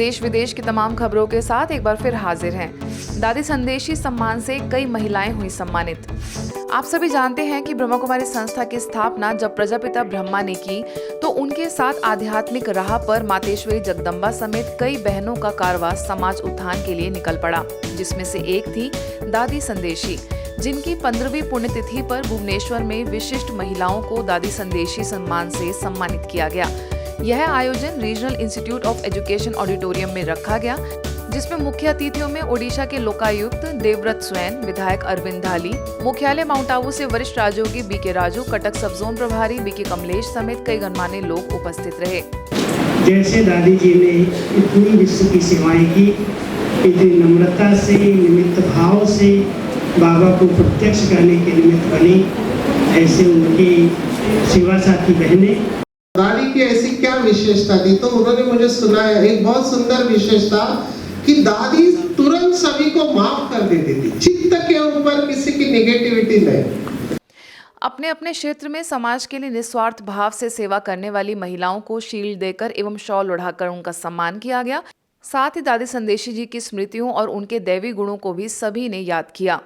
देश विदेश की तमाम खबरों के साथ एक बार फिर हाजिर हैं। दादी संदेशी सम्मान से कई महिलाएं हुई सम्मानित। आप सभी जानते हैं कि ब्रह्मा कुमारी संस्था की स्थापना जब प्रजापिता ब्रह्मा ने की तो उनके साथ आध्यात्मिक राह पर मातेश्वरी जगदम्बा समेत कई बहनों का कारवां समाज उत्थान के लिए निकल पड़ा, जिसमें से एक थी दादी संदेशी, जिनकी 15वीं पुण्यतिथि पर भुवनेश्वर में विशिष्ट महिलाओं को दादी संदेशी सम्मान से सम्मानित किया गया। यह आयोजन regional institute of education auditorium में रखा गया, जिसमें मुख्य अतिथियों में ओडिशा के लोकायुक्त देवव्रत स्वैन, विधायक अरविंद धाली, मुख्यालय माउंट आबू से वरिष्ठ राजयोगी बीके राजू, कटक सब जोन प्रभारी बीके कमलेश समेत कई गणमान्य लोग उपस्थित रहे। जैसे दादी जी ने इतनी विश्व की सेवाएं की, इतनी नम्रता से, निमित्त भाव से बाबा को प्रत्यक्ष करने के निमित्त बनी, ऐसे उनकी सेवा साथी बहनें। दादी की ऐसी क्या विशेषता थी? तो उन्होंने मुझे सुनाया एक बहुत सुंदर विशेषता कि दादी तुरंत सभी को माफ कर देती थी, चित्त के ऊपर किसी की नेगेटिविटी नहीं। अपने अपने क्षेत्र में समाज के लिए निस्वार्थ भाव से सेवा करने वाली महिलाओं को शील्ड देकर एवं शॉल ओढ़ाकर उनका सम्मान किया गया। साथ ही दादी संदेशी जी की स्मृतियों और उनके दैवी गुणों को भी सभी ने याद किया।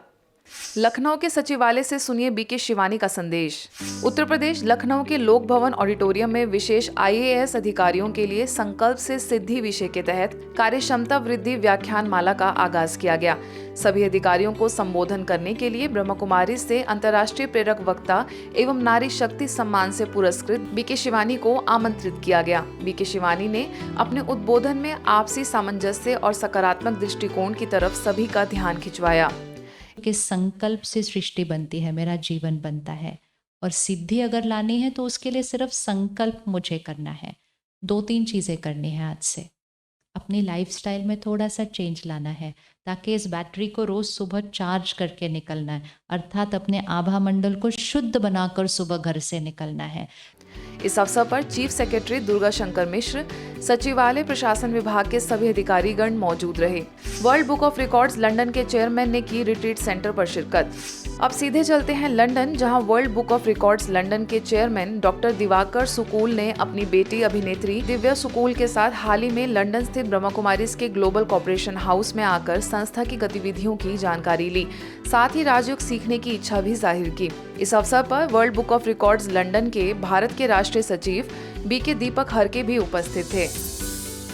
लखनऊ के सचिवालय से सुनिए बीके शिवानी का संदेश। उत्तर प्रदेश लखनऊ के लोक भवन ऑडिटोरियम में विशेष IAS अधिकारियों के लिए संकल्प से सिद्धि विषय के तहत कार्यक्षमता वृद्धि व्याख्यान माला का आगाज किया गया। सभी अधिकारियों को संबोधन करने के लिए ब्रह्मा कुमारी से अंतर्राष्ट्रीय प्रेरक वक्ता एवं नारी शक्ति सम्मान से पुरस्कृत बीके शिवानी को आमंत्रित किया गया। बीके शिवानी ने अपने उद्बोधन में आपसी सामंजस्य और सकारात्मक दृष्टिकोण की तरफ सभी का ध्यान खिंचवाया। कि संकल्प से सृष्टि बनती है, मेरा जीवन बनता है, और सिद्धि अगर लानी है तो उसके लिए सिर्फ संकल्प मुझे करना है। 2-3 चीज़ें करनी है आज से। अपनी लाइफस्टाइल में थोड़ा सा चेंज लाना है ताकि इस बैटरी को रोज़ सुबह चार्ज करके निकलना है, अर्थात अपने आभा मंडल को शुद्ध बनाकर सुबह घर से निकलना है। इस अवसर पर चीफ सेक्रेटरी दुर्गा शंकर मिश्र, सचिवालय प्रशासन विभाग के सभी अधिकारीगण मौजूद रहे। World book of records London के चेयरमैन ने की रिट्रीट सेंटर पर शिरकत। अब सीधे चलते हैं लंदन, जहां world book of records London के चेयरमैन डॉक्टर दिवाकर सुकूल ने अपनी बेटी अभिनेत्री दिव्या सुकूल के साथ हाल ही में लंदन स्थित ब्रह्मा कुमारीज के ग्लोबल कॉर्पोरेशन हाउस में आकर संस्था की गतिविधियों की जानकारी ली, साथ ही राजयोग सीखने की इच्छा भी जाहिर की। इस अवसर पर world book of records London के भारत के राष्ट्रीय सचिव बीके दीपक हरके भी उपस्थित थे।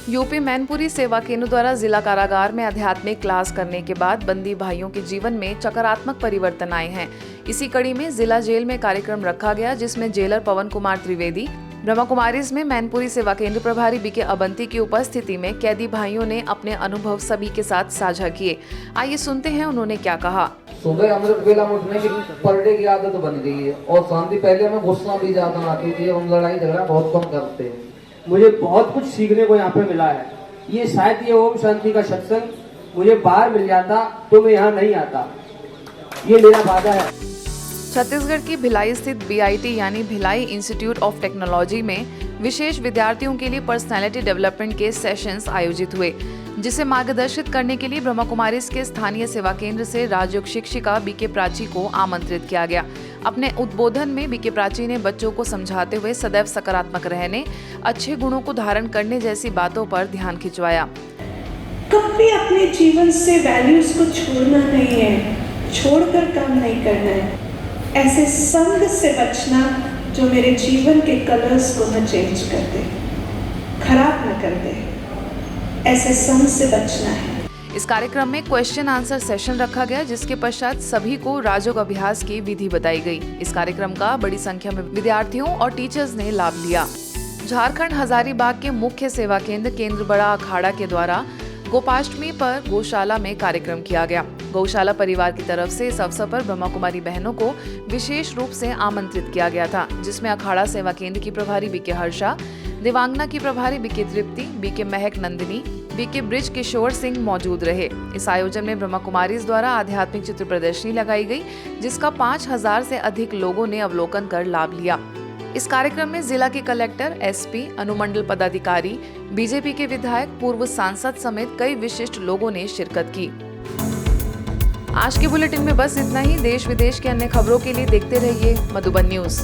यूपी मैनपुरी सेवा केंद्र द्वारा जिला कारागार में आध्यात्मिक क्लास करने के बाद बंदी भाइयों के जीवन में सकारात्मक परिवर्तन आए हैं। इसी कड़ी में जिला जेल में कार्यक्रम रखा गया, जिसमें जेलर पवन कुमार त्रिवेदी, ब्रह्मा कुमारीज में मैनपुरी सेवा केंद्र प्रभारी बीके अबंती की उपस्थिति में कैदी भाइयों ने अपने अनुभव सभी के साथ साझा किए। आइए सुनते हैं उन्होंने क्या कहा। सुबह अमृत वेला में उठने की पर डे की आदत बन गई है और शांति पहले में गुस्सा भी ज्यादा आती थी, हम लड़ाई झगड़ा बहुत कम करते हैं। मुझे बहुत कुछ सीखने को यहाँ पे मिला है। ये शायद ये ओम शांति का सत्संग मुझे बाहर मिल जाता तो मैं यहाँ नहीं आता, ये मेरा वादा है। छत्तीसगढ़ की भिलाई स्थित BIT यानी भिलाई इंस्टीट्यूट ऑफ टेक्नोलॉजी में विशेष विद्यार्थियों के लिए पर्सनैलिटी डेवलपमेंट के सेशंस आयोजित हुए, जिसे मार्गदर्शित करने के लिए ब्रह्मा कुमारीज के स्थानीय सेवा केंद्र से राजयोग शिक्षिका बीके प्राची को आमंत्रित किया गया। अपने उद्बोधन में बीके प्राची ने बच्चों को समझाते हुए सदैव सकारात्मक रहने, अच्छे गुणों को धारण करने जैसी बातों पर ध्यान खिंचवाया। कभी अपने जीवन से वैल्यूज को छोड़ना नहीं है, छोड़कर काम नहीं करना है। ऐसे संग से बचना जो मेरे जीवन के कलर्स को न चेंज कर दे, खराब न कर दे, ऐसे संग से बचना है। इस कार्यक्रम में क्वेश्चन आंसर सेशन रखा गया, जिसके पश्चात सभी को राजयोग अभ्यास की विधि बताई गई। इस कार्यक्रम का बड़ी संख्या में विद्यार्थियों और टीचर्स ने लाभ लिया। झारखंड हजारीबाग के मुख्य सेवा केंद्र बड़ा अखाड़ा के द्वारा गोपाष्टमी पर गौशाला में कार्यक्रम किया गया। गौशाला परिवार की तरफ से इस अवसर पर ब्रह्मा कुमारी बहनों को विशेष रूप से आमंत्रित किया गया था, जिसमें अखाड़ा सेवा केंद्र की प्रभारी बीके हर्षा, दिवांगना की प्रभारी बीके तृप्ति, बीके महक नंदिनी, बीके ब्रिज किशोर सिंह मौजूद रहे। इस आयोजन में ब्रह्मा कुमारीज द्वारा आध्यात्मिक चित्र प्रदर्शनी लगाई गई, जिसका 5000 से अधिक लोगों ने अवलोकन कर लाभ लिया। इस कार्यक्रम में जिला के कलेक्टर, SP, अनुमंडल पदाधिकारी, बीजेपी के विधायक, पूर्व सांसद समेत कई विशिष्ट लोगों ने शिरकत की। आज के बुलेटिन में बस इतना ही। देश विदेश के अन्य खबरों के लिए देखते रहिए मधुबन न्यूज।